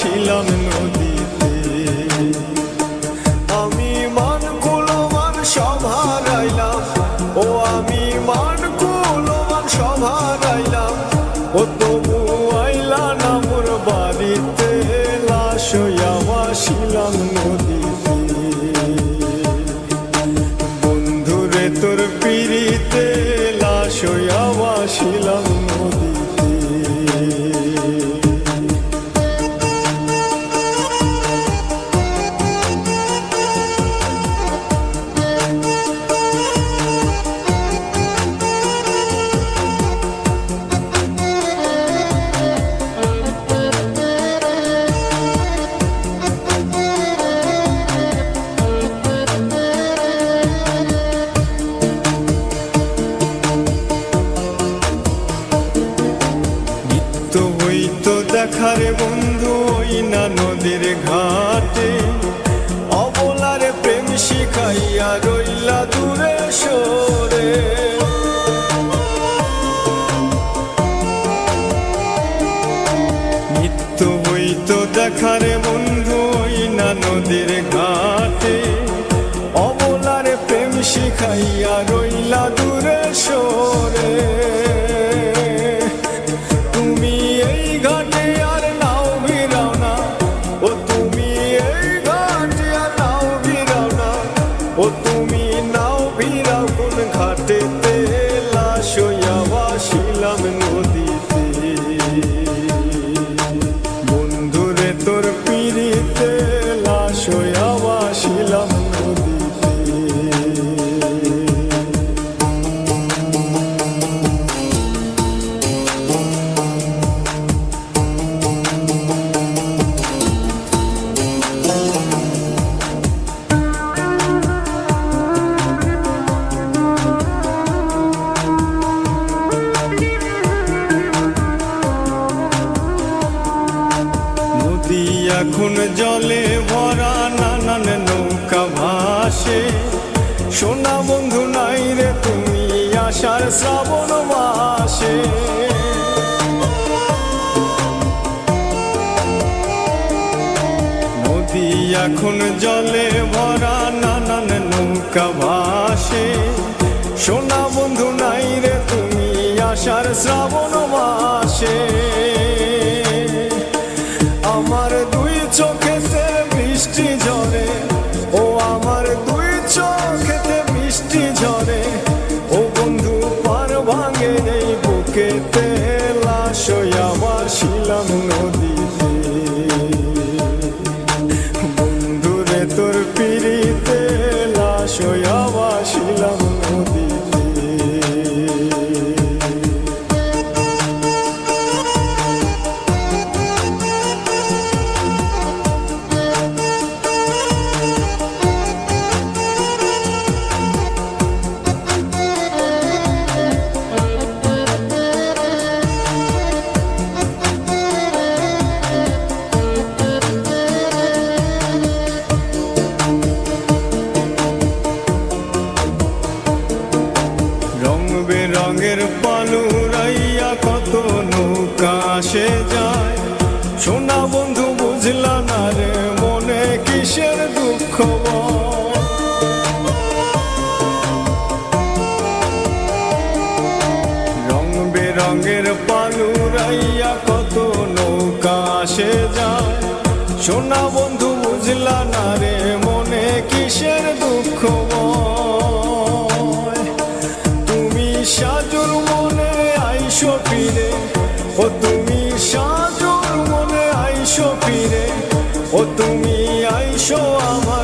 ভাসিলাম নদীতে। আমি মান কুলমান সব হারাইলাম, ও আমি মান কুলমান সব হারাইলাম, ও তবু আইলা না মোর বাড়িতে, লাশ হইয়া ভাসিলাম নদীতে। বন্ধুরে তোর পিড়িতে লাশ হইয়া ভাসিলাম নদীতে। হইতো দেখারে বন্ধু ওই না নদীর ঘাটে, অবলারে প্রেম শিখাইয়া রইলা দূরে সরে। নিত্য হইতো দেখারে বন্ধু ওই না নদীর ঘাটে, অবলারে প্রেম শিখাইয়া রইলা দূরে সরে। ও তুমি নাও ভিড়াও কোন ঘাটেতে, লাশ হইয়া ভাসিলাম নদীতে। বন্ধুরে তোর পিড়িতে লাশ হইয়া ভাসিলাম নদীতে। এখন জলে ভরা নানান নৌকা ভাসে, সোনা বন্ধু নাই রে তুমি আষাঢ় শ্রাবণ মাসে। নদী এখন জলে ভরা নানান নৌকা ভাসে, সোনা বন্ধু নাই রে তুমি আষাঢ় শ্রাবণ মাসে। আমার দুই চোখেতে বৃষ্টি ঝরে, ও আমার দুই চোখেতে বৃষ্টি ঝরে, ও বন্ধু পার ভাঙে এই বুকেতে, লাশ হইয়া ভাসিলাম নদীতে। বন্ধুরে তোর পিড়িতে লাশ হইয়া ভাসিলাম নদীতে। রঙের পালুরাইয়া কত নৌকা আসে যায়, সোনা বন্ধু বুঝলা না রে মনে কিসের দুঃখ। রং বেরঙের পালুরাইয়া কত নৌকা আসে যায়, সোনা বন্ধু বুঝলা না রে মনে কিসের দুঃখ। সাজুর মনে আইসো ফিরে, ও তুমি সাজুর মনে আইসো ফিরে, ও তুমি আইসো আমার